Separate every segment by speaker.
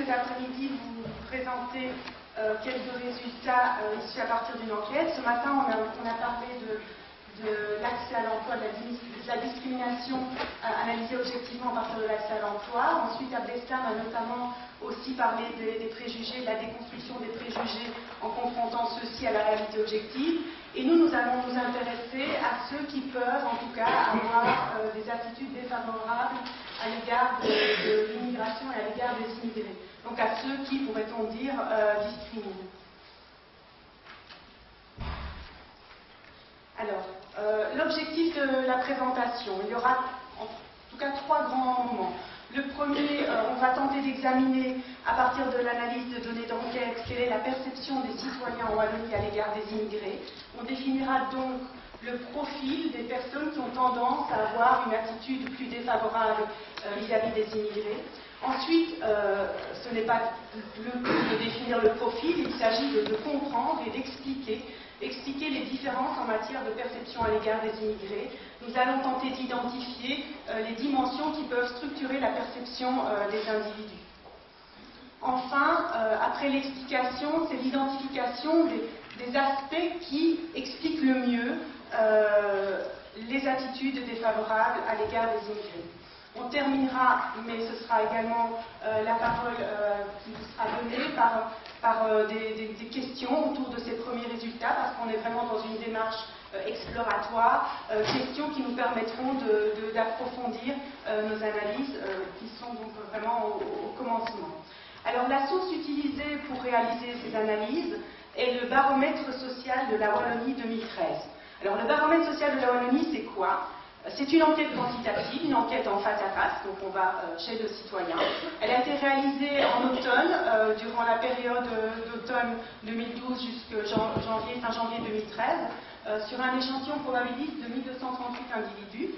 Speaker 1: cet après-midi vous présenter quelques résultats issus à partir d'une enquête. Ce matin, on a parlé de l'accès à l'emploi, de la discrimination analysée objectivement à partir de l'accès à l'emploi. Ensuite, Abdeslam a notamment aussi parlé des préjugés, de la déconstruction des préjugés en confrontant ceux-ci à la réalité objective. Et nous allons nous intéresser à ceux qui peuvent, en tout cas, avoir des attitudes défavorables à l'égard de l'immigration et à l'égard des immigrés. Donc à ceux qui, pourrait-on dire, discriminent. Alors, l'objectif de la présentation, il y aura en tout cas 3 grands moments. Le premier, on va tenter d'examiner, à partir de l'analyse de données d'enquête, quelle est la perception des citoyens en Wallonie à l'égard des immigrés. On définira donc le profil des personnes qui ont tendance à avoir une attitude plus défavorable vis-à-vis des immigrés. Ensuite, ce n'est pas de définir le profil, il s'agit de comprendre et d'expliquer les différences en matière de perception à l'égard des immigrés. Nous allons tenter d'identifier les dimensions qui peuvent structurer la perception des individus. Enfin, après l'explication, c'est l'identification des aspects qui expliquent le mieux les attitudes défavorables à l'égard des immigrés. On terminera, mais ce sera également la parole qui vous sera donnée par des questions autour de ces premiers résultats, parce qu'on est vraiment dans une démarche exploratoire, questions qui nous permettront d'approfondir nos analyses, qui sont donc vraiment au commencement. Alors, la source utilisée pour réaliser ces analyses est le baromètre social de la Wallonie 2013. Alors, le baromètre social de la Wallonie, c'est quoi ? C'est une enquête quantitative, une enquête en face à face, donc on va chez le citoyen. Elle a été réalisée en automne, durant la période d'automne 2012 jusqu'à fin janvier 2013, sur un échantillon probabiliste de 1238 individus.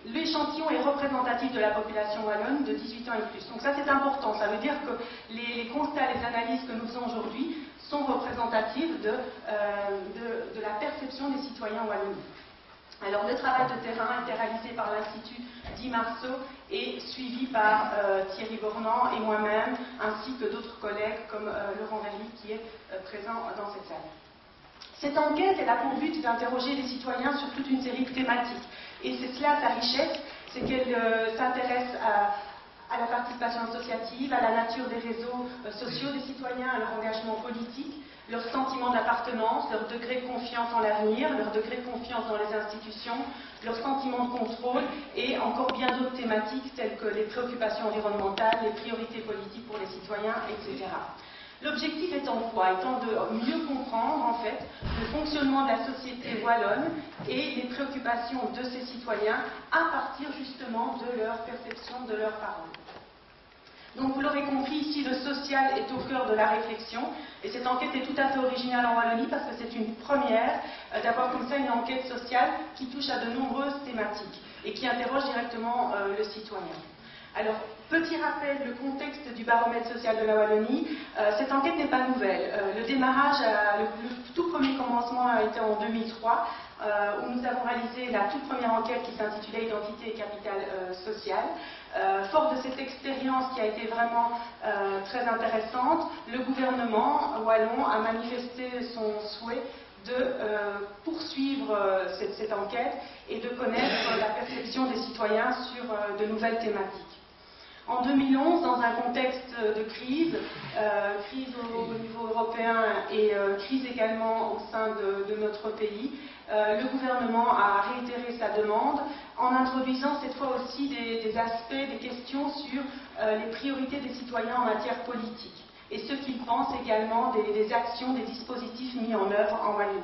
Speaker 1: L'échantillon est représentatif de la population wallonne de 18 ans et plus. Donc ça c'est important, ça veut dire que les constats, les analyses que nous faisons aujourd'hui sont représentatifs de la perception des citoyens en Wallonie. Alors, le travail de terrain a été réalisé par l'Institut Di Marceau et suivi par Thierry Bornand et moi-même, ainsi que d'autres collègues comme Laurent Verly qui est présent dans cette salle. Cette enquête, elle a pour but d'interroger les citoyens sur toute une série de thématiques. Et c'est cela sa richesse, c'est qu'elle s'intéresse à la participation associative, à la nature des réseaux sociaux des citoyens, à leur engagement politique, leur sentiment d'appartenance, leur degré de confiance en l'avenir, leur degré de confiance dans les institutions, leur sentiment de contrôle et encore bien d'autres thématiques telles que les préoccupations environnementales, les priorités politiques pour les citoyens, etc. L'objectif étant quoi? Étant de mieux comprendre en fait le fonctionnement de la société wallonne et les préoccupations de ces citoyens à partir justement de leur perception, de leurs paroles. Donc vous l'aurez compris, ici le social est au cœur de la réflexion et cette enquête est tout à fait originale en Wallonie parce que c'est une première d'avoir comme ça une enquête sociale qui touche à de nombreuses thématiques et qui interroge directement le citoyen. Alors, petit rappel, le contexte du baromètre social de la Wallonie, cette enquête n'est pas nouvelle. Le démarrage, le tout premier commencement a été en 2003 où nous avons réalisé la toute première enquête qui s'intitulait Identité et capital social. Fort de cette expérience qui a été vraiment très intéressante, le gouvernement wallon a manifesté son souhait de poursuivre cette enquête et de connaître la perception des citoyens sur de nouvelles thématiques. En 2011, dans un contexte de crise, crise au niveau européen et crise également au sein de notre pays, le gouvernement a réitéré sa demande en introduisant cette fois aussi des aspects, des questions sur les priorités des citoyens en matière politique et ce qu'ils pensent également des actions, des dispositifs mis en œuvre en Wallonie.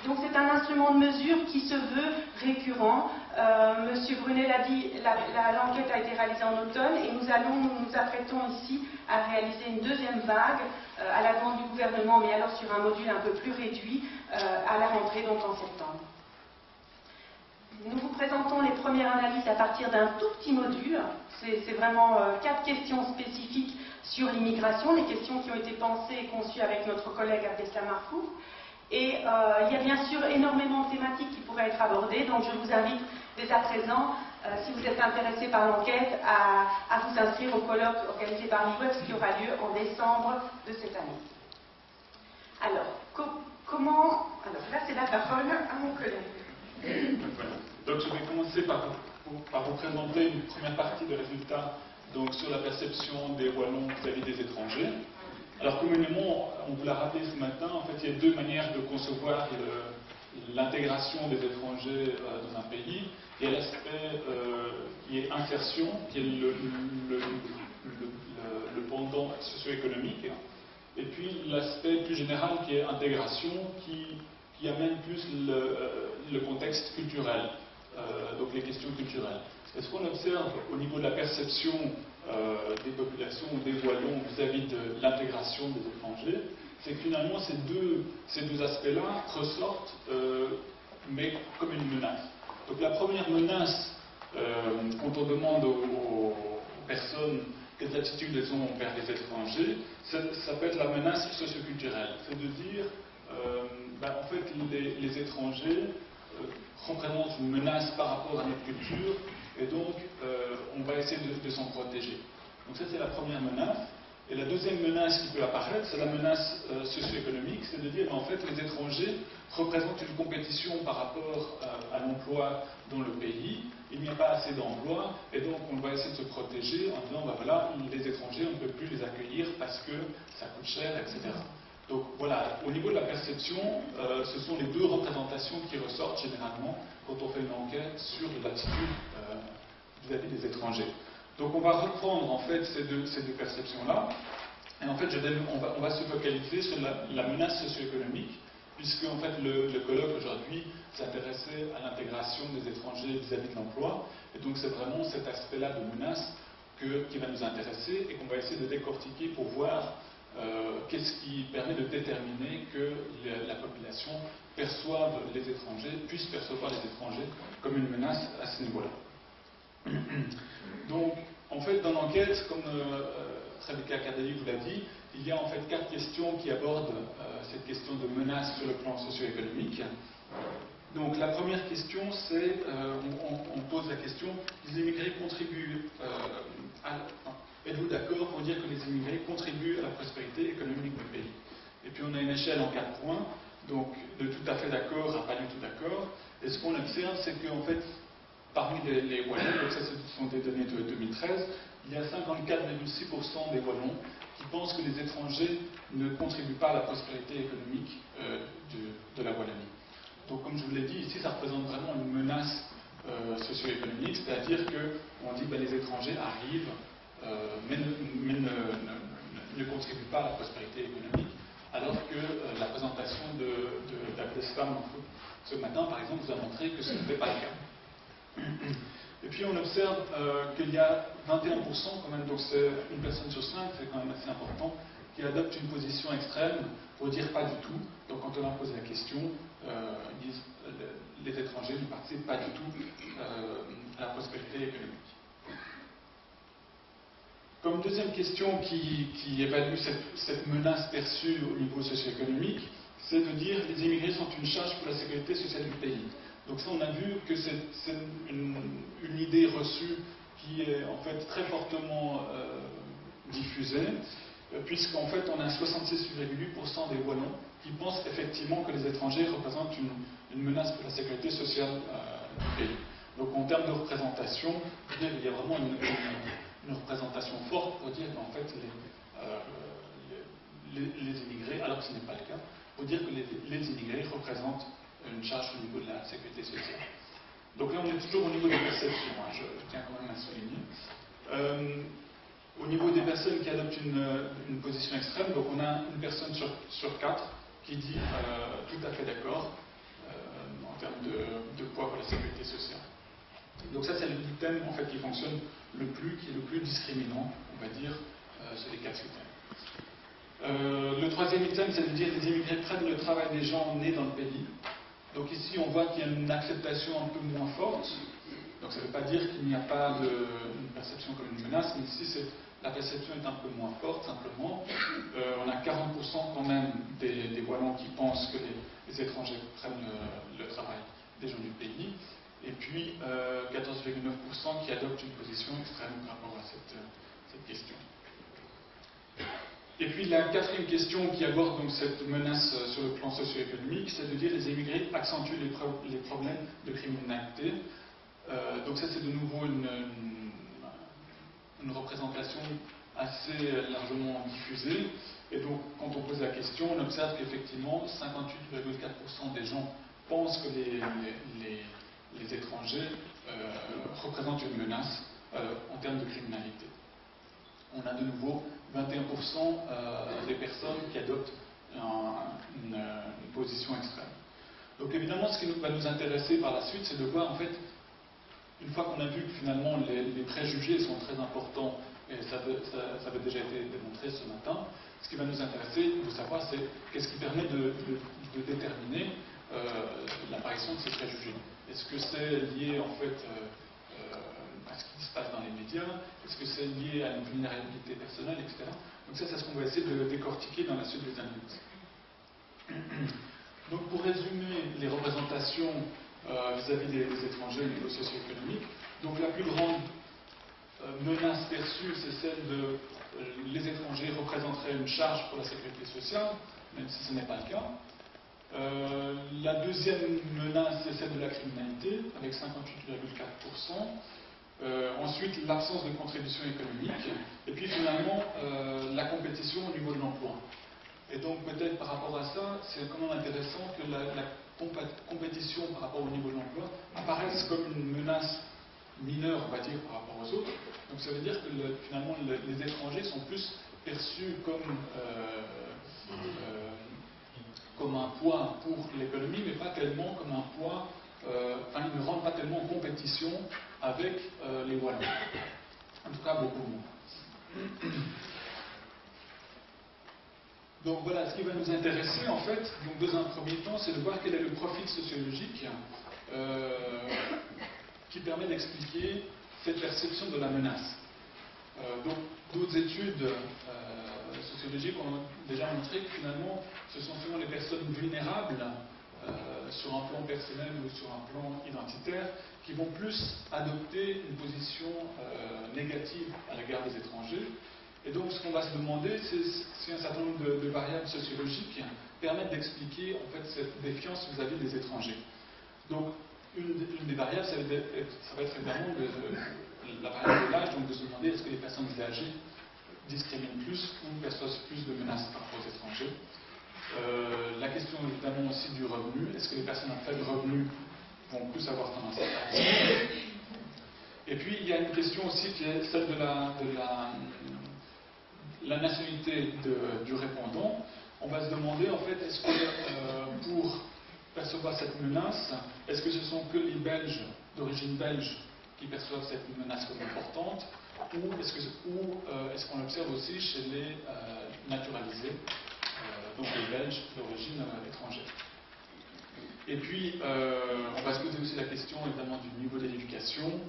Speaker 1: Donc c'est un instrument de mesure qui se veut récurrent. Monsieur Brunet l'a dit, l'enquête a été réalisée en automne et nous apprêtons ici à réaliser une deuxième vague à la demande du gouvernement, mais alors sur un module un peu plus réduit, à la rentrée, donc en septembre. Nous vous présentons les premières analyses à partir d'un tout petit module. C'est vraiment 4 questions spécifiques sur l'immigration, les questions qui ont été pensées et conçues avec notre collègue Abdeslam Marfour. Et il y a bien sûr énormément de thématiques qui pourraient être abordées, donc je vous invite dès à présent si vous êtes intéressé par l'enquête, à vous inscrire au colloque organisé par l'IWEX qui aura lieu en décembre de cette année. Alors, alors là, c'est la parole à mon collègue.
Speaker 2: Donc, je vais commencer par vous présenter une première partie des résultats donc, sur la perception des Wallons vis-à-vis des étrangers. Alors, communément, on vous l'a rappelé ce matin, en fait, il y a deux manières de concevoir l'intégration des étrangers dans un pays. Il y a l'aspect qui est insertion, qui est le pendant socio-économique, et puis l'aspect plus général qui est intégration, qui amène plus le contexte culturel, donc les questions culturelles. Et ce qu'on observe au niveau de la perception des populations ou des Wallons vis-à-vis de l'intégration des étrangers, c'est que finalement ces deux aspects-là ressortent, mais comme une menace. Donc la première menace, quand on demande aux personnes quelles attitudes elles ont vers les étrangers, ça peut être la menace socioculturelle. C'est de dire, en fait, les étrangers représentent une menace par rapport à notre culture, et donc on va essayer de s'en protéger. Donc ça, c'est la première menace. Et la deuxième menace qui peut apparaître, c'est la menace socio-économique, c'est de dire, en fait, les étrangers représentent une compétition par rapport à l'emploi dans le pays. Il n'y a pas assez d'emplois, et donc on va essayer de se protéger en disant, voilà, les étrangers, on ne peut plus les accueillir parce que ça coûte cher, etc. Donc voilà, au niveau de la perception, ce sont les deux représentations qui ressortent généralement quand on fait une enquête sur l'attitude vis-à-vis des étrangers. Donc on va reprendre en fait ces deux perceptions-là, et en fait on va se focaliser sur la menace socio-économique, puisque en fait le colloque aujourd'hui s'intéressait à l'intégration des étrangers vis-à-vis de l'emploi, et donc c'est vraiment cet aspect-là de menace qui va nous intéresser et qu'on va essayer de décortiquer pour voir qu'est-ce qui permet de déterminer que la population perçoive les étrangers, puisse percevoir les étrangers comme une menace à ce niveau-là. Donc, en fait, dans l'enquête, comme Rebecca Cardeli vous l'a dit, il y a en fait 4 questions qui abordent cette question de menace sur le plan socio-économique. Donc, la première question, c'est, on pose la question, les immigrés contribuent êtes-vous d'accord pour dire que les immigrés contribuent à la prospérité économique du pays? Et puis, on a une échelle en 4 points, donc de tout à fait d'accord à pas du tout d'accord. Et ce qu'on observe, c'est qu'en fait, parmi les Wallons, donc ça ce sont des données de 2013, il y a 54,6% des Wallons qui pensent que les étrangers ne contribuent pas à la prospérité économique de la Wallonie. Donc comme je vous l'ai dit, ici ça représente vraiment une menace socio-économique, c'est-à-dire qu'on dit que les étrangers arrivent, mais ne contribuent pas à la prospérité économique, alors que la présentation d'Abdeslam ce matin, par exemple, vous a montré que ce n'était pas le cas. Et puis on observe qu'il y a 21% quand même, donc c'est une personne sur 5, c'est quand même assez important, qui adopte une position extrême pour dire pas du tout. Donc quand on leur pose la question, ils disent les étrangers ne participent pas du tout à la prospérité économique. Comme deuxième question qui évalue cette menace perçue au niveau socio-économique, c'est de dire les immigrés sont une charge pour la sécurité sociale du pays. Donc ça, on a vu que c'est une idée reçue qui est en fait très fortement diffusée, puisqu'en fait on a 66,8% des Wallons qui pensent effectivement que les étrangers représentent une menace pour la sécurité sociale du pays. Donc en termes de représentation, il y a vraiment une représentation forte pour dire qu'en fait les immigrés, alors que ce n'est pas le cas, pour dire que les immigrés représentent une charge au niveau de la sécurité sociale. Donc là, on est toujours au niveau des perceptions, je tiens quand même à souligner. Au niveau des personnes qui adoptent une position extrême, donc on a une personne sur 4 qui dit tout à fait d'accord en termes de poids pour la sécurité sociale. Donc ça, c'est l'item en fait qui fonctionne le plus, qui est le plus discriminant, on va dire, sur les 4 items. Le troisième item, c'est de dire que les immigrés prennent le travail des gens nés dans le pays. Donc ici, on voit qu'il y a une acceptation un peu moins forte. Donc ça ne veut pas dire qu'il n'y a pas une perception comme une menace, mais ici, la perception est un peu moins forte, simplement. On a 40% quand même des Wallons qui pensent que les étrangers prennent le travail des gens du pays. et puis 14,9% qui adoptent une position extrême par rapport à cette question. Et puis la quatrième question qui aborde donc cette menace sur le plan socio-économique, c'est de dire que les émigrés accentuent les problèmes de criminalité. Donc ça c'est de nouveau une représentation assez largement diffusée. Et donc quand on pose la question, on observe qu'effectivement 58,4% des gens pensent que les étrangers représentent une menace en termes de criminalité. On a de nouveau 21% des personnes qui adoptent une position extrême. Donc évidemment, ce qui va nous intéresser par la suite, c'est de voir en fait, une fois qu'on a vu que finalement les préjugés sont très importants, et ça avait déjà été démontré ce matin, ce qui va nous intéresser de savoir, c'est qu'est-ce qui permet de déterminer l'apparition de ces préjugés. Est-ce que c'est lié en fait à ce qui se passe dans les médias? Est-ce que c'est lié à une vulnérabilité personnelle, etc. Donc ça, c'est ce qu'on va essayer de décortiquer dans la suite des analyses. Donc pour résumer les représentations vis-à-vis des étrangers au niveau socio-économique, donc la plus grande menace perçue, c'est celle de les étrangers représenteraient une charge pour la sécurité sociale, même si ce n'est pas le cas. La deuxième menace, c'est celle de la criminalité, avec 58,4%. Ensuite, l'absence de contribution économique. Et puis finalement, la compétition au niveau de l'emploi. Et donc peut-être par rapport à ça, c'est quand même intéressant que la compétition par rapport au niveau de l'emploi apparaisse comme une menace mineure, on va dire, par rapport aux autres. Donc ça veut dire que finalement les étrangers sont plus perçus comme un poids pour l'économie, mais pas tellement comme un poids, ils ne rentrent pas tellement en compétition avec les Wallons. En tout cas, beaucoup moins. Donc voilà, ce qui va nous intéresser en fait, donc dans un premier temps, c'est de voir quel est le profil sociologique qui permet d'expliquer cette perception de la menace. Donc d'autres études sociologiques ont déjà montré que finalement, ce sont souvent les personnes vulnérables sur un plan personnel ou sur un plan identitaire qui vont plus adopter une position négative à l'égard des étrangers. Et donc ce qu'on va se demander, c'est si un certain nombre de variables sociologiques permettent d'expliquer en fait cette défiance vis-à-vis des étrangers. Donc une des variables, ça va être évidemment la variable de l'âge, donc de se demander est-ce que les personnes âgées discriminent plus ou perçoivent plus de menaces par rapport aux étrangers. La question évidemment aussi du revenu, est-ce que les personnes à faible revenu vont plus avoir tendance à faire? Et puis il y a une question aussi qui est celle de la nationalité du répondant. On va se demander en fait, est-ce que pour percevoir cette menace, est-ce que ce sont que les Belges d'origine belge qui perçoivent cette menace comme importante, ou est-ce qu'on l'observe aussi chez les naturalisés, donc les Belges d'origine étrangère. Et puis, on va se poser aussi la question évidemment du niveau d'éducation,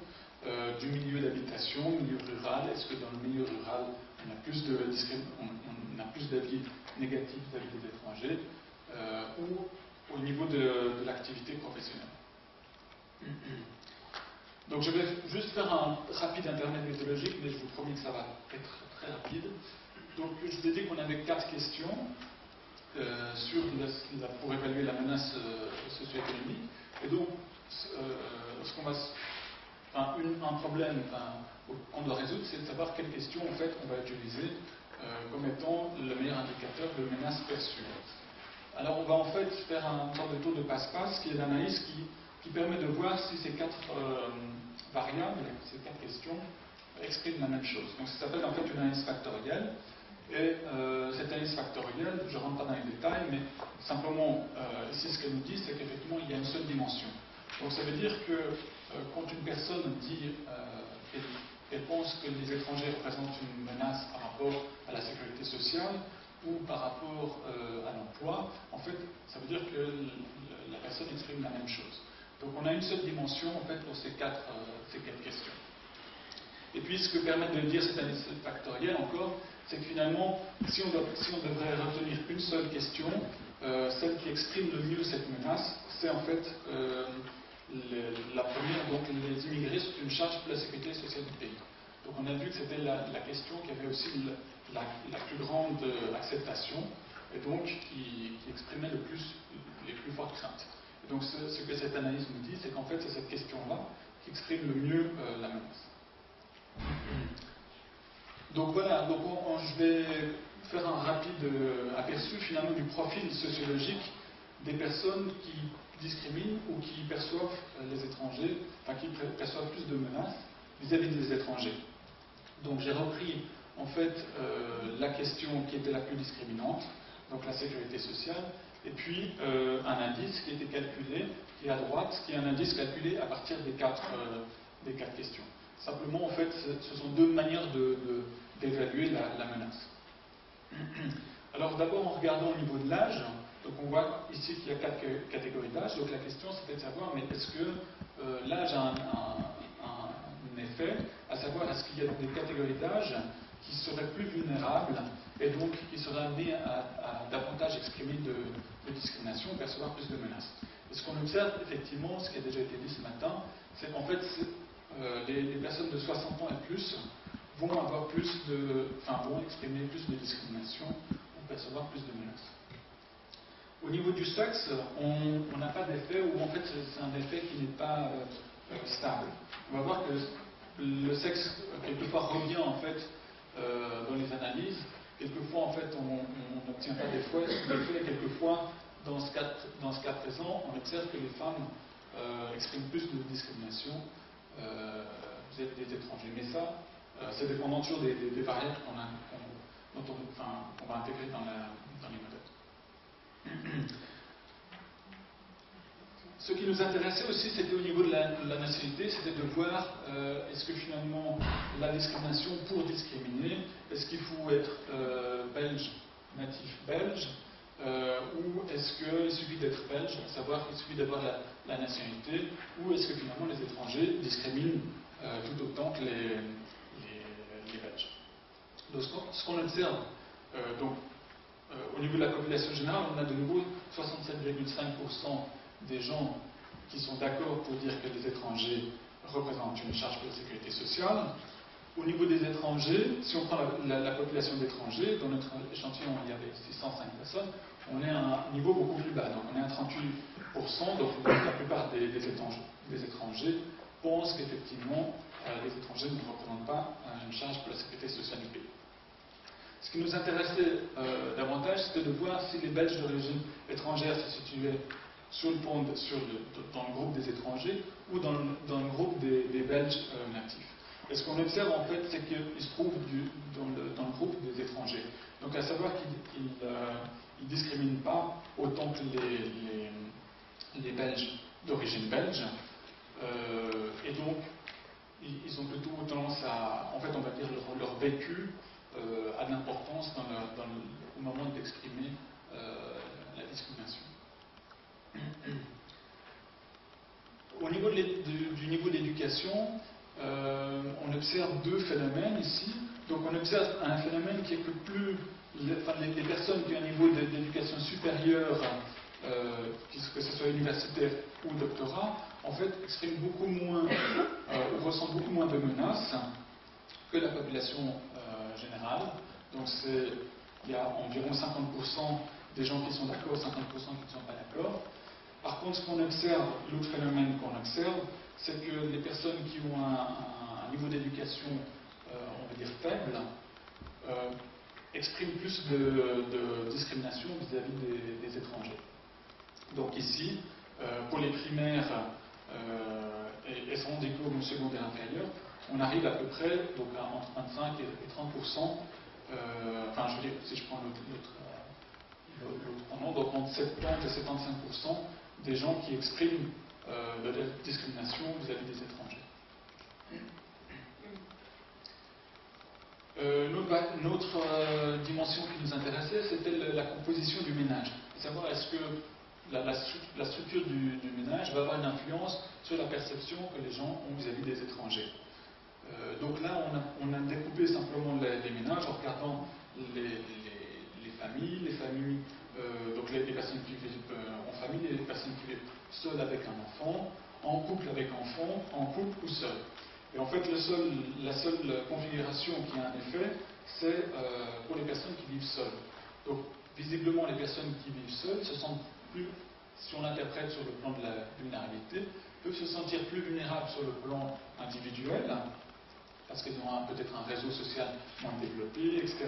Speaker 2: du milieu d'habitation, milieu rural. Est-ce que dans le milieu rural, on a plus d'avis négatifs vis-à-vis des étrangers, ou au niveau de l'activité professionnelle. Donc je vais juste faire un rapide intermède méthodologique, mais je vous promets que ça va être très rapide. Donc je vous ai dit qu'on avait 4 questions pour évaluer la menace socio-économique. Et donc, un problème qu'on doit résoudre, c'est de savoir quelle question en fait on va utiliser comme étant le meilleur indicateur de menace perçue. Alors on va en fait faire un sorte de tour de passe-passe qui est l'analyse qui permet de voir si ces 4 variables, ces 4 questions, expriment la même chose. Donc ça s'appelle en fait une analyse factorielle. Et cette analyse factorielle, je ne rentre pas dans les détails, mais simplement ici ce qu'elle nous dit, c'est qu'effectivement il y a une seule dimension. Donc ça veut dire que quand une personne dit qu'elle pense que les étrangers représentent une menace par rapport à la sécurité sociale ou par rapport à l'emploi, en fait, ça veut dire que la personne exprime la même chose. Donc on a une seule dimension en fait pour ces quatre questions. Et puis ce que permet de dire cette analyse factorielle encore, c'est que finalement, si on devrait retenir une seule question, celle qui exprime le mieux cette menace, c'est en fait La première, donc les immigrés sont une charge pour la sécurité sociale du pays. Donc on a vu que c'était la question qui avait aussi la plus grande acceptation et donc qui exprimait les plus fortes craintes. Et donc ce que cette analyse nous dit, c'est qu'en fait c'est cette question-là qui exprime le mieux la menace. Donc voilà, donc je vais faire un rapide aperçu finalement du profil sociologique des personnes qui discriminent ou qui perçoivent les étrangers, enfin qui perçoivent plus de menaces vis-à-vis des étrangers. Donc j'ai repris en fait la question qui était la plus discriminante, donc la sécurité sociale, et puis un indice qui a été calculé, qui est à droite, qui est un indice calculé à partir des quatre questions. Simplement, en fait, ce sont deux manières d'évaluer la menace. Alors d'abord, en regardant au niveau de l'âge, donc on voit ici qu'il y a 4 catégories d'âge. Donc la question c'était de savoir, mais est-ce que l'âge a un effet, à savoir est-ce qu'il y a des catégories d'âge qui seraient plus vulnérables et donc qui seraient amenées à davantage exprimer de discrimination ou percevoir plus de menaces. Et ce qu'on observe effectivement, ce qui a déjà été dit ce matin, c'est qu'en fait les personnes de 60 ans et plus vont exprimer plus de discrimination ou percevoir plus de menaces. Au niveau du sexe, on n'a pas d'effet, ou en fait c'est un effet qui n'est pas stable. On va voir que le sexe quelquefois revient en fait dans les analyses. Quelquefois en fait on n'obtient pas d'effet, quelquefois dans ce cas présent, on observe que les femmes expriment plus de discrimination vis-à-vis des étrangers. Mais ça, c'est dépendant toujours des variables qu'on va intégrer dans les modèles. Ce qui nous intéressait aussi, c'était au niveau de la nationalité, c'était de voir est-ce que finalement la discrimination pour discriminer, est-ce qu'il faut être belge, natif belge, ou est-ce qu'il suffit d'être belge, à savoir qu'il suffit d'avoir la nationalité, ou est-ce que finalement les étrangers discriminent tout autant que les Belges. Donc ce qu'on observe, au niveau de la population générale, on a de nouveau 67,5% des gens qui sont d'accord pour dire que les étrangers représentent une charge pour la sécurité sociale. Au niveau des étrangers, si on prend la population d'étrangers, dans notre échantillon il y avait 605 personnes, on est à un niveau beaucoup plus bas, donc on est à 38%, donc la plupart des étrangers pensent qu'effectivement les étrangers ne représentent pas une charge pour la sécurité sociale du pays. Ce qui nous intéressait davantage, c'était de voir si les Belges d'origine étrangère se situaient dans le groupe des étrangers ou dans le groupe des Belges natifs. Et ce qu'on observe en fait, c'est qu'ils se trouvent dans le groupe des étrangers. Donc à savoir qu'ils ne discriminent pas autant que les Belges d'origine belge. Et donc, ils ont plutôt tendance à, en fait, on va dire, leur vécu a de l'importance au moment d'exprimer la discrimination. Au niveau du niveau d'éducation, on observe deux phénomènes ici. Donc on observe un phénomène qui est que plus les personnes qui ont un niveau d'éducation supérieure, que ce soit universitaire ou doctorat, en fait expriment beaucoup moins ou ressentent beaucoup moins de menaces que la population générale. Donc il y a environ 50% des gens qui sont d'accord, 50% qui ne sont pas d'accord. Par contre, ce qu'on observe, l'autre phénomène qu'on observe, c'est que les personnes qui ont un niveau d'éducation, on va dire faible, expriment plus de discrimination vis-à-vis des étrangers. Donc ici, pour les primaires et sans diplôme secondaire inférieur, on arrive à peu près donc, entre 25 et 30%, enfin je veux dire, si je prends l'autre nom, donc entre 70 et 75% des gens qui expriment de la discrimination vis-à-vis des étrangers. Une autre dimension qui nous intéressait, c'était la composition du ménage. Savoir est-ce que la structure du ménage va avoir une influence sur la perception que les gens ont vis-à-vis des étrangers. Donc là, on a découpé simplement les ménages en regardant les familles, donc les personnes qui vivent en famille, les personnes qui vivent seules avec un enfant, en couple avec enfant, en couple ou seul. Et en fait, la seule configuration qui a un effet, c'est pour les personnes qui vivent seules. Donc, visiblement, les personnes qui vivent seules se sentent plus, si on l'interprète sur le plan de la vulnérabilité, peuvent se sentir plus vulnérables sur le plan individuel, parce qu'elles ont peut-être un réseau social moins développé, etc.,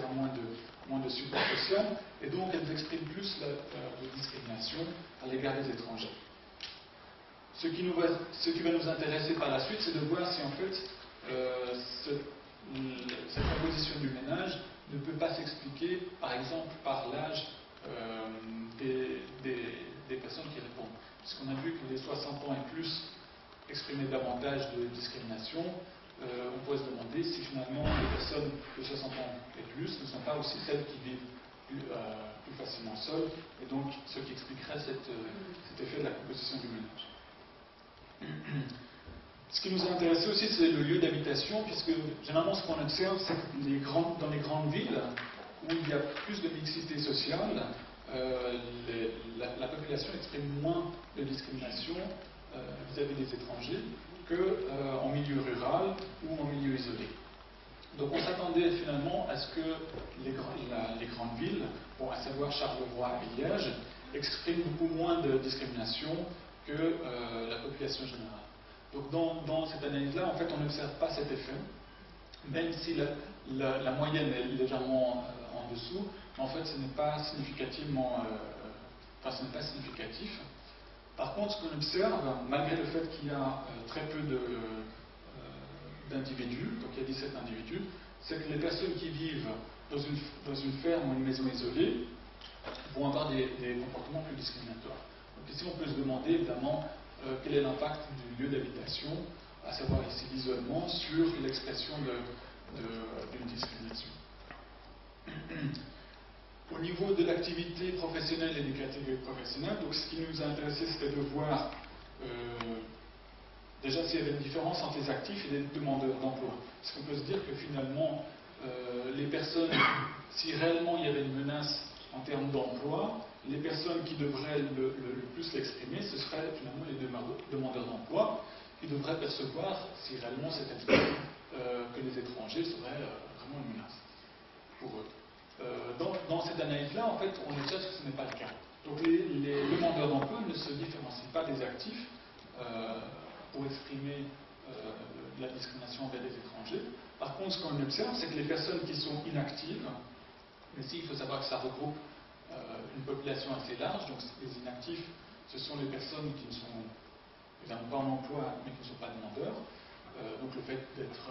Speaker 2: moins de support social, et donc elles expriment plus de discrimination à l'égard des étrangers. Ce qui va nous intéresser par la suite, c'est de voir si en fait cette composition du ménage ne peut pas s'expliquer, par exemple, par l'âge des personnes qui répondent. Puisqu'on a vu que les 60 ans et plus exprimaient davantage de discrimination, on pourrait se demander si finalement les personnes de 60 ans et plus ne sont pas aussi celles qui vivent plus facilement seules, et donc ce qui expliquerait cet effet de la composition du ménage. Ce qui nous a intéressé aussi, c'est le lieu d'habitation, puisque généralement ce qu'on observe, c'est que dans les grandes villes, où il y a plus de mixité sociale, la population exprime moins de discrimination vis-à-vis des étrangers qu'en milieu rural ou en milieu isolé. Donc on s'attendait finalement à ce que les grandes villes, bon, à savoir Charleroi et Liège, expriment beaucoup moins de discrimination que la population générale. Donc dans cette analyse-là, en fait, on n'observe pas cet effet, même si la moyenne est légèrement en dessous, mais en fait ce n'est pas significativement, ce n'est pas significatif. Par contre, ce qu'on observe, malgré le fait qu'il y a très peu d'individus, donc il y a 17 individus, c'est que les personnes qui vivent dans une ferme ou une maison isolée vont avoir des comportements plus discriminatoires. Donc ici, on peut se demander évidemment quel est l'impact du lieu d'habitation, à savoir ici l'isolement, sur l'expression d'une discrimination. Au niveau de l'activité professionnelle et des catégories professionnelles, donc ce qui nous a intéressé, c'était de voir déjà s'il y avait une différence entre les actifs et les demandeurs d'emploi. Parce qu'on peut se dire que finalement, les personnes, si réellement il y avait une menace en termes d'emploi, les personnes qui devraient le plus l'exprimer, ce seraient finalement les demandeurs d'emploi, qui devraient percevoir, si réellement c'était le cas, que les étrangers seraient vraiment une menace pour eux. Dans cette analyse-là, en fait, on observe que ce n'est pas le cas. Donc les demandeurs d'emploi ne se différencient pas des actifs pour exprimer la discrimination envers les étrangers. Par contre, ce qu'on observe, c'est que les personnes qui sont inactives, mais ici, il faut savoir que ça regroupe une population assez large, donc les inactifs, ce sont les personnes qui ne sont évidemment pas en emploi, mais qui ne sont pas demandeurs. Donc le fait d'être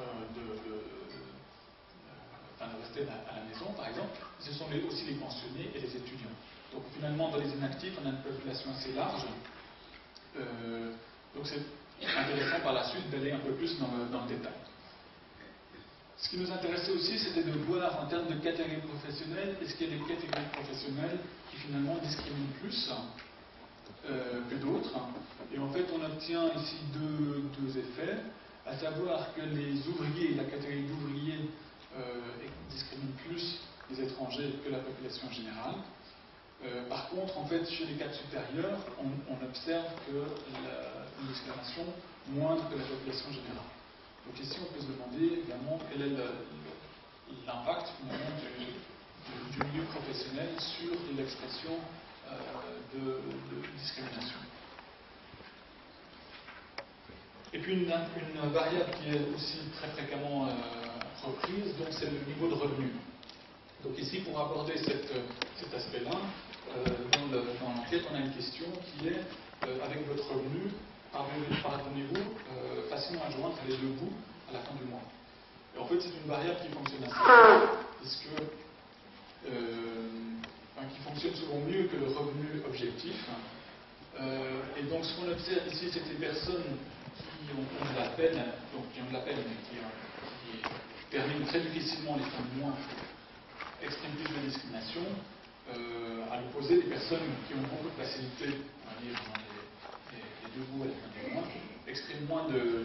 Speaker 2: de rester à la maison, par exemple, ce sont aussi les pensionnés et les étudiants. Donc finalement, dans les inactifs, on a une population assez large. Donc c'est intéressant par la suite d'aller un peu plus dans le détail. Ce qui nous intéressait aussi, c'était de voir en termes de catégories professionnelles, est-ce qu'il y a des catégories professionnelles qui finalement discriminent plus que d'autres. Et en fait, on obtient ici deux effets, à savoir que les ouvriers, la catégorie d'ouvriers, discrimine plus les étrangers que la population générale. Par contre, en fait, chez les cadres supérieurs, on observe une discrimination moindre que la population générale. Donc ici, on peut se demander évidemment quel est l'impact finalement du milieu professionnel sur l'expression de discrimination. Et puis une variable qui est aussi très fréquemment reprise, donc c'est le niveau de revenu. Donc ici, pour aborder cet aspect-là, dans l'enquête, on a une question qui est avec votre revenu, parvenez-vous facilement à joindre les deux bouts à la fin du mois. Et en fait, c'est une variable qui fonctionne assez bien, puisque qui fonctionne souvent mieux que le revenu objectif. Et donc, ce qu'on observe ici, c'est que les personnes qui ont de la peine, mais qui terminent très difficilement les fins de mois, expriment plus de discrimination, à l'opposé des personnes qui ont beaucoup de facilité, on va dire, dans les deux bouts à la fin du mois, expriment moins de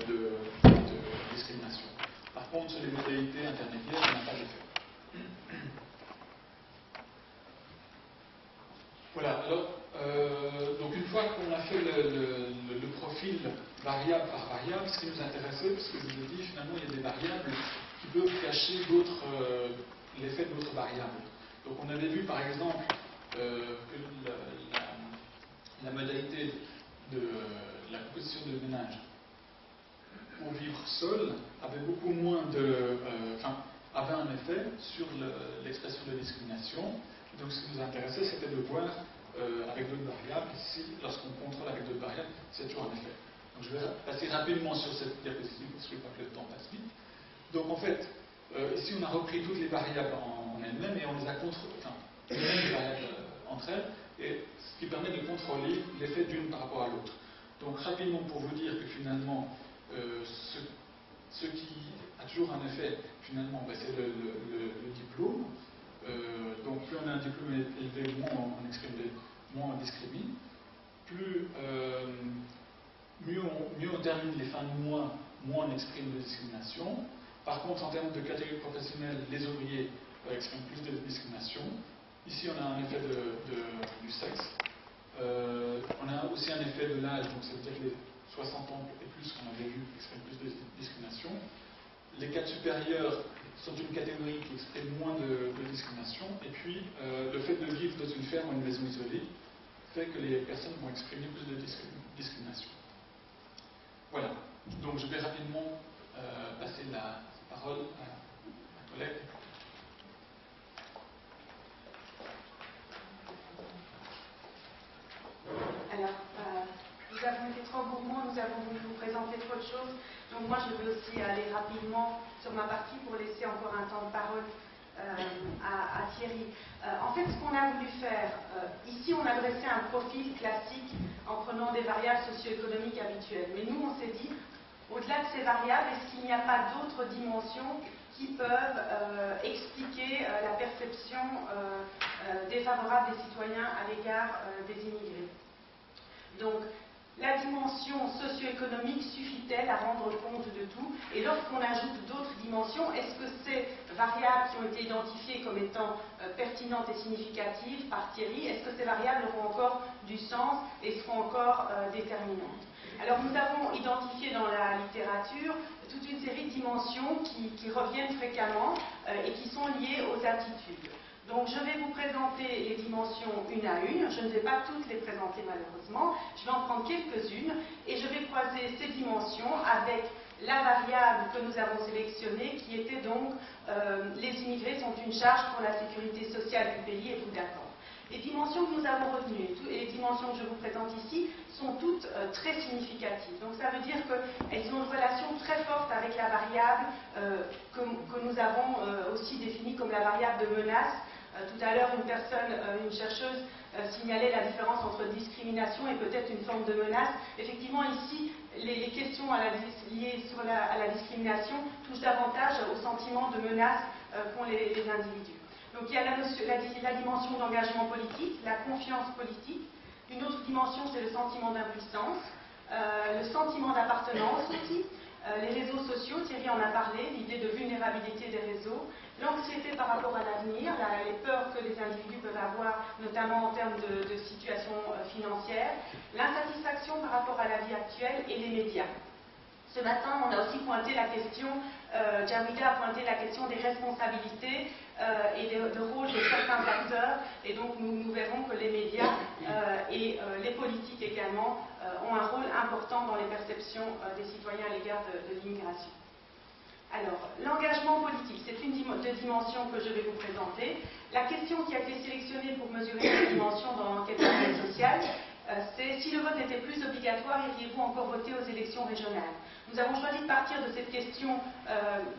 Speaker 2: discrimination. Par contre, sur les modalités intermédiaires, il n'y a pas d'effet. Voilà, alors, donc une fois qu'on a fait le profil profil variable par variable, ce qui nous intéressait, parce que je vous ai dit, finalement, il y a des variables qui peuvent cacher l'effet d'autres variables. Donc on avait vu par exemple que la modalité de la composition de ménage pour vivre seul avait beaucoup moins avait un effet sur l'expression de discrimination. Donc ce qui nous intéressait, c'était de voir avec d'autres variables, ici, lorsqu'on contrôle avec d'autres variables, c'est toujours un effet. Donc je vais passer rapidement sur cette diapositive, parce que je vois que le temps passe vite. Donc en fait, ici on a repris toutes les variables en elles-mêmes et on les a les variables entre elles, et ce qui permet de contrôler l'effet d'une par rapport à l'autre. Donc rapidement pour vous dire que finalement, ce qui a toujours un effet, finalement, c'est le diplôme. Donc plus on a un diplôme élevé, moins on discrimine. Mieux on termine les fins de mois, moins on exprime de discrimination. Par contre, en termes de catégorie professionnelle, les ouvriers expriment plus de discrimination. Ici, on a un effet du sexe. On a aussi un effet de l'âge, donc ça veut dire que les 60 ans et plus qu'on avait vu expriment plus de discrimination. Les cadres supérieurs sont une catégorie qui exprime moins de discrimination. Et puis, le fait de vivre dans une ferme ou une maison isolée fait que les personnes vont exprimer plus de discrimination. Voilà. Donc, je vais rapidement passer la parole à ma collègue.
Speaker 1: Alors, nous avons été trop gourmands, nous avons voulu vous présenter trop de choses. Donc moi, je vais aussi aller rapidement sur ma partie pour laisser encore un temps de parole à Thierry. En fait, ce qu'on a voulu faire, ici, on a dressé un profil classique en prenant des variables socio-économiques habituelles. Mais nous, on s'est dit, au-delà de ces variables, est-ce qu'il n'y a pas d'autres dimensions qui peuvent expliquer la perception défavorable des citoyens à l'égard des immigrés? Donc, la dimension socio-économique suffit-elle à rendre compte de tout? Et lorsqu'on ajoute d'autres dimensions, est-ce que ces variables qui ont été identifiées comme étant pertinentes et significatives par Thierry, est-ce que ces variables auront encore du sens et seront encore déterminantes? Alors nous avons identifié dans la littérature toute une série de dimensions qui reviennent fréquemment et qui sont liées aux attitudes. Donc je vais vous présenter les dimensions une à une, je ne vais pas toutes les présenter malheureusement, je vais en prendre quelques-unes et je vais croiser ces dimensions avec la variable que nous avons sélectionnée qui était donc les immigrés sont une charge pour la sécurité sociale du pays, êtes-vous d'accord? Les dimensions que nous avons retenues et les dimensions que je vous présente ici sont toutes très significatives. Donc ça veut dire qu'elles ont une relation très forte avec la variable que nous avons aussi définie comme la variable de menace. Tout à l'heure, une chercheuse signalait la différence entre discrimination et peut-être une forme de menace. Effectivement, ici, les questions liées à la discrimination touchent davantage au sentiment de menace qu'ont les individus. Donc il y a la dimension d'engagement politique, la confiance politique. Une autre dimension, c'est le sentiment d'impuissance, le sentiment d'appartenance aussi, les réseaux sociaux, Thierry en a parlé, l'idée de vulnérabilité des réseaux, l'anxiété par rapport à l'avenir, les peurs que les individus peuvent avoir, notamment en termes de situation financière, l'insatisfaction par rapport à la vie actuelle et les médias. Ce matin, on a aussi pointé la question, Jawida a pointé la question des responsabilités et de rôle de certains acteurs, et donc nous verrons que les médias et les politiques également ont un rôle important dans les perceptions des citoyens à l'égard de l'immigration. Alors, l'engagement politique, c'est une des dimensions que je vais vous présenter. La question qui a été sélectionnée pour mesurer cette dimension dans l'enquête sociale, c'est si le vote était plus obligatoire, iriez-vous encore voter aux élections régionales? Nous avons choisi de partir de cette question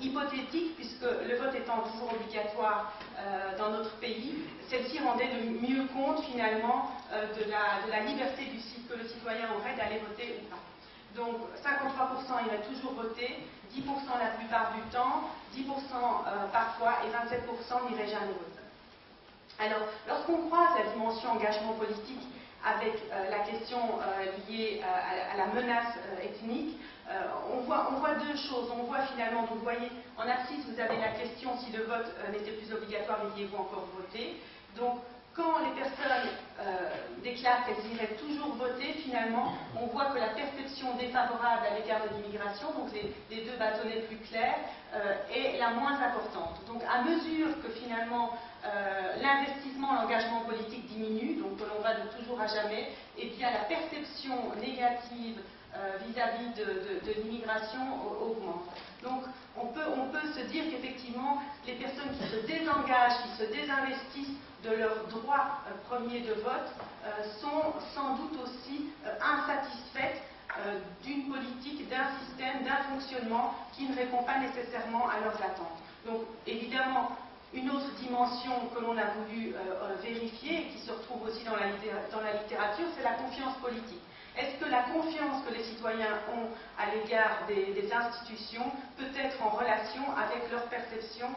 Speaker 1: hypothétique, puisque le vote étant toujours obligatoire dans notre pays, celle-ci rendait le mieux compte finalement de la liberté que le citoyen aurait d'aller voter ou pas. Donc 53% iraient toujours voter, 10% la plupart du temps, 10% parfois et 27% n'iraient jamais voter. Alors, lorsqu'on croise la dimension engagement politique avec la question liée à la menace ethnique, on voit deux choses. On voit finalement, vous voyez, en abscisse, vous avez la question si le vote n'était plus obligatoire, iriez-vous encore voter? Donc, quand les personnes déclarent qu'elles iraient toujours voter, finalement, on voit que la perception défavorable à l'égard de l'immigration, donc les deux bâtonnets plus clairs, est la moins importante. Donc à mesure que finalement l'investissement, l'engagement politique diminue, donc que l'on va de toujours à jamais, eh bien la perception négative vis-à-vis de l'immigration augmente. Donc on peut se dire qu'effectivement les personnes qui se désengagent, qui se désinvestissent de leur droit premier de vote sont sans doute aussi insatisfaites d'une politique, d'un système, d'un fonctionnement qui ne répond pas nécessairement à leurs attentes. Donc évidemment, une autre dimension que l'on a voulu vérifier et qui se retrouve aussi dans la littérature, c'est la confiance politique. Est-ce que la confiance que les citoyens ont à l'égard des institutions peut être en relation avec leur perception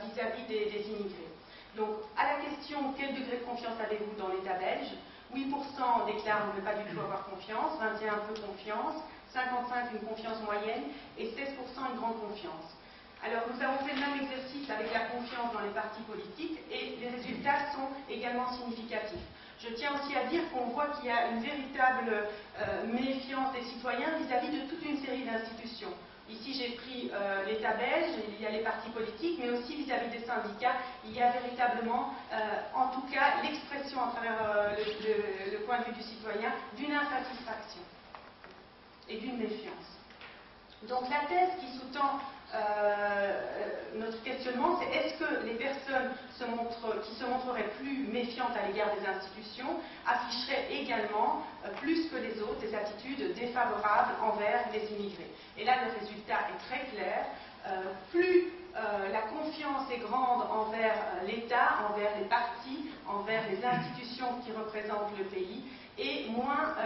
Speaker 1: vis-à-vis des immigrés? Donc, à la question quel degré de confiance avez-vous dans l'État belge, 8% déclarent ne pas du tout avoir confiance, 21% peu confiance, 55% une confiance moyenne et 16% une grande confiance. Alors, nous avons fait le même exercice avec la confiance dans les partis politiques et les résultats sont également significatifs. Je tiens aussi à dire qu'on voit qu'il y a une véritable méfiance des citoyens vis-à-vis de toute une série d'institutions. Ici, j'ai pris l'État belge, il y a les partis politiques, mais aussi vis-à-vis des syndicats, il y a véritablement, en tout cas, l'expression à travers le point de vue du citoyen, d'une insatisfaction et d'une méfiance. Donc la thèse qui sous-tend notre questionnement, c'est est-ce que les personnes qui se montreraient plus méfiantes à l'égard des institutions afficheraient également, plus que les autres, des attitudes défavorables envers les immigrés. Et là, le résultat est très clair. Plus la confiance est grande envers l'État, envers les partis, envers les institutions qui représentent le pays, et moins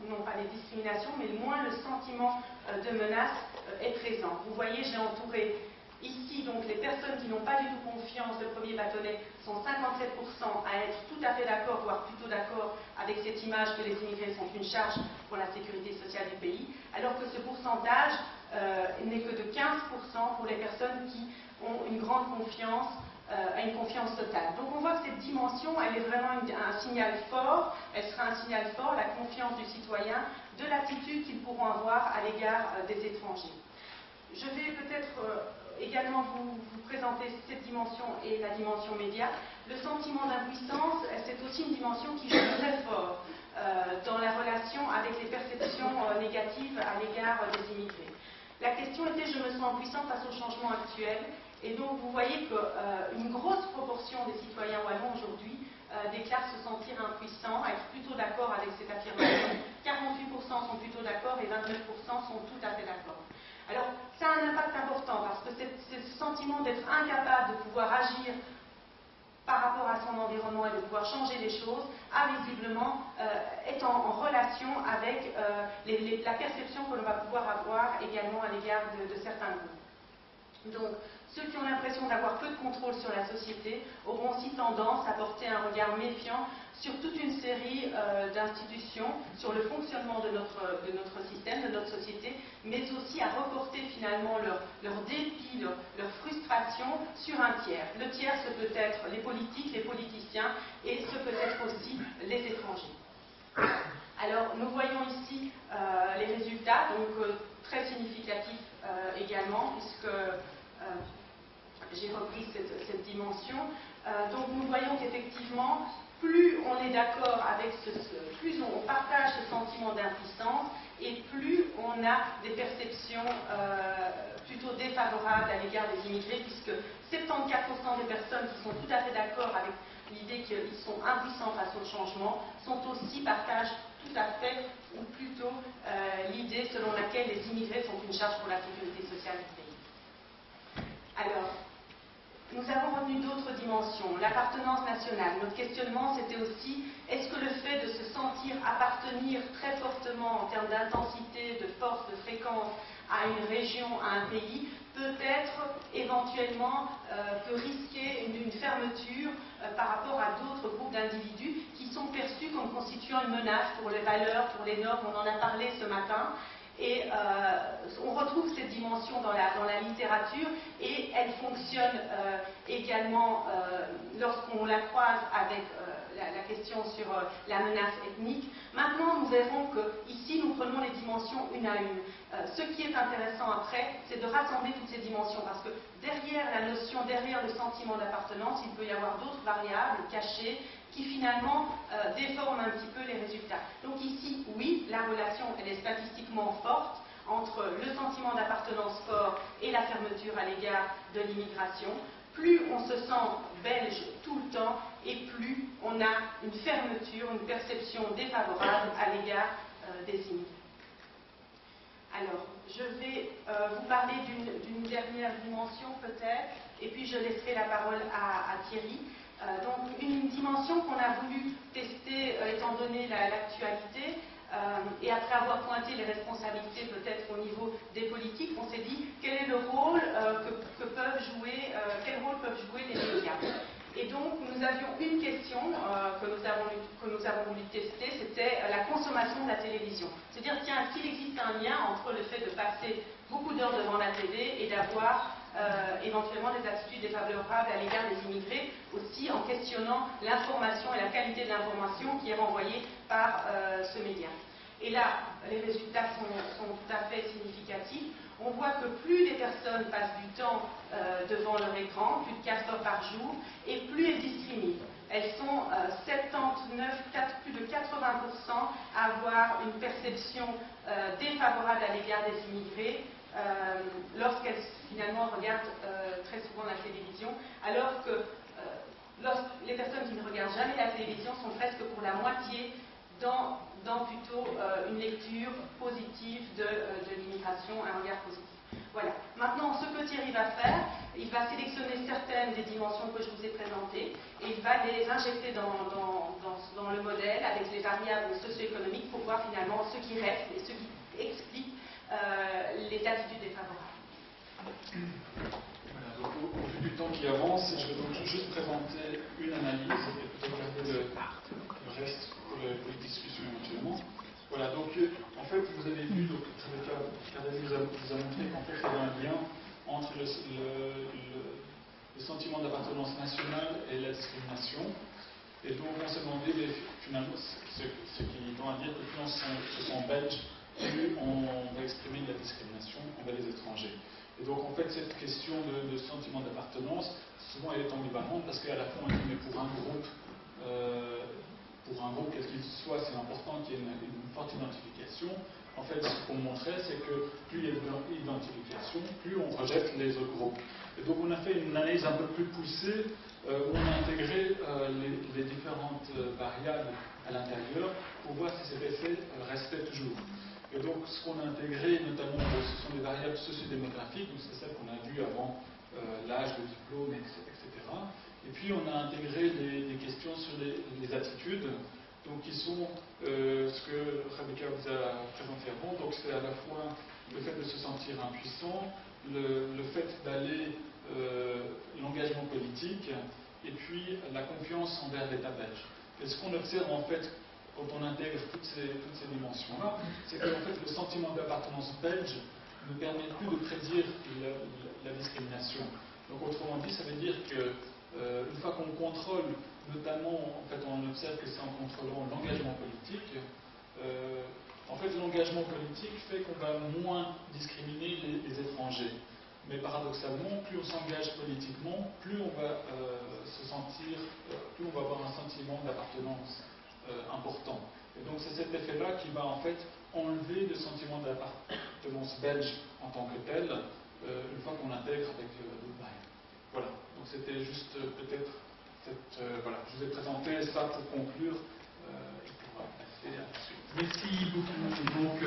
Speaker 1: non pas les discriminations, mais moins le sentiment de menace est présent. Vous voyez, j'ai entouré ici donc les personnes qui n'ont pas du tout confiance, le premier bâtonnet, sont 57% à être tout à fait d'accord, voire plutôt d'accord avec cette image que les immigrés sont une charge pour la sécurité sociale du pays, alors que ce pourcentage n'est que de 15% pour les personnes qui ont une grande confiance, une confiance totale. Donc on voit que cette dimension, elle est vraiment un signal fort, elle sera un signal fort, la confiance du citoyen, de l'attitude qu'ils pourront avoir à l'égard des étrangers. Je vais peut-être également vous présenter cette dimension et la dimension média. Le sentiment d'impuissance, c'est aussi une dimension qui joue très fort dans la relation avec les perceptions négatives à l'égard des immigrés. La question était, je me sens impuissant face au changement actuel, et donc vous voyez qu'une grosse proportion des citoyens wallons aujourd'hui déclarent se sentir impuissants, être plutôt d'accord avec cette affirmation. 48% sont plutôt d'accord et 29% sont tout à fait d'accord. Alors, ça a un impact important parce que ce sentiment d'être incapable de pouvoir agir par rapport à son environnement et de pouvoir changer les choses, est en relation avec la perception que l'on va pouvoir avoir également à l'égard de certains groupes. Donc, ceux qui ont l'impression d'avoir peu de contrôle sur la société auront aussi tendance à porter un regard méfiant sur toute une série d'institutions, sur le fonctionnement de notre système, de notre société, mais aussi à reporter finalement leur dépit, leur frustration sur un tiers. Le tiers, ce peut être les politiques, les politiciens, et ce peut être aussi les étrangers. Alors, nous voyons ici les résultats, donc très significatifs également, puisque j'ai repris cette dimension. Donc nous voyons qu'effectivement, plus on est d'accord avec plus on partage ce sentiment d'impuissance, et plus on a des perceptions plutôt défavorables à l'égard des immigrés, puisque 74% des personnes qui sont tout à fait d'accord avec l'idée qu'ils sont impuissants face au changement partagent tout à fait, ou plutôt l'idée selon laquelle les immigrés sont une charge pour la sécurité sociale du pays. Alors, nous avons retenu d'autres dimensions. L'appartenance nationale. Notre questionnement, c'était aussi, est-ce que le fait de se sentir appartenir très fortement en termes d'intensité, de force, de fréquence à une région, à un pays, peut-être éventuellement peut risquer une fermeture par rapport à d'autres groupes d'individus qui sont perçus comme constituant une menace pour les valeurs, pour les normes. On en a parlé ce matin. Et on retrouve cette dimension dans la littérature, et elle fonctionne également lorsqu'on la croise avec la question sur la menace ethnique. Maintenant, nous verrons que ici, nous prenons les dimensions une à une. Ce qui est intéressant après, c'est de rassembler toutes ces dimensions, parce que derrière la notion, derrière le sentiment d'appartenance, il peut y avoir d'autres variables cachées qui finalement déforment un petit peu les résultats. Donc ici, oui, la relation, elle est statistiquement forte entre le sentiment d'appartenance fort et la fermeture à l'égard de l'immigration. Plus on se sent belge tout le temps, et plus on a une fermeture, une perception défavorable à l'égard des immigrés. Alors, je vais vous parler d'une dernière dimension peut-être, et puis je laisserai la parole à Thierry. Donc, une dimension qu'on a voulu tester étant donné l'actualité, et après avoir pointé les responsabilités peut-être au niveau des politiques, on s'est dit quel est le rôle quel rôle peuvent jouer les médias. Et donc nous avions une question que nous avons voulu tester, c'était la consommation de la télévision. C'est-à-dire, tiens, est-ce qu'il existe un lien entre le fait de passer beaucoup d'heures devant la télé et d'avoir éventuellement des attitudes défavorables à l'égard des immigrés, aussi en questionnant l'information et la qualité de l'information qui est renvoyée par ce média. Et là, les résultats sont tout à fait significatifs. On voit que plus les personnes passent du temps devant leur écran, plus de 4 heures par jour, et plus elles discriminent. Elles sont plus de 80% à avoir une perception défavorable à l'égard des immigrés lorsqu'elles finalement regardent très souvent la télévision, alors que les personnes qui ne regardent jamais la télévision sont presque pour la moitié dans plutôt une lecture positive de l'immigration, un regard positif. Voilà. Maintenant, ce que Thierry va faire, il va sélectionner certaines des dimensions que je vous ai présentées, et il va les injecter dans le modèle avec les variables socio-économiques pour voir finalement ce qui reste et ce qui explique les attitudes défavorables.
Speaker 2: Voilà, donc au vu du temps qui avance, je vais donc juste présenter une analyse et peut-être garder le reste pour les discussions éventuellement. Voilà, donc en fait, vous avez vu, donc Rebecca vous a montré qu'en fait, il y avait un lien entre le sentiment d'appartenance nationale et la discrimination. Et donc, on s'est demandé, mais finalement, ce qui tend à dire que plus on se sent belge, plus on va exprimer de la discrimination envers les étrangers. Et donc, en fait, cette question de sentiment d'appartenance, souvent, elle est ambivalente parce qu'à la fois, on dit, mais pour un groupe, quel qu'il soit, c'est important qu'il y ait une forte identification. En fait, ce qu'on montrait, c'est que plus il y a d'identification, plus on rejette les autres groupes. Et donc, on a fait une analyse un peu plus poussée, où on a intégré les différentes variables à l'intérieur pour voir si cet effet restait toujours. Et donc, ce qu'on a intégré, notamment, ce sont des variables sociodémographiques, donc c'est celles qu'on a vues avant l'âge, le diplôme, etc. Et puis, on a intégré des questions sur les attitudes, donc qui sont ce que Rebecca vous a présenté avant. Donc, c'est à la fois le fait de se sentir impuissant, le fait d'aller, l'engagement politique, et puis la confiance envers l'État belge. Et ce qu'on observe, en fait, quand on intègre toutes ces dimensions-là, c'est qu'en fait, le sentiment d'appartenance belge ne permet plus de prédire la discrimination. Donc, autrement dit, ça veut dire que une fois qu'on contrôle, notamment, en fait, on observe que c'est en contrôlant l'engagement politique. En fait, l'engagement politique fait qu'on va moins discriminer les étrangers. Mais paradoxalement, plus on s'engage politiquement, plus on va plus on va avoir un sentiment d'appartenance important. Et donc c'est cet effet-là qui va en fait enlever le sentiment d'appartenance belge en tant que tel, une fois qu'on l'intègre avec d'autres barrières. Voilà, donc c'était juste peut-être voilà, je vous ai présenté ça pour conclure et pour passer à la suite.
Speaker 3: Merci beaucoup. Donc,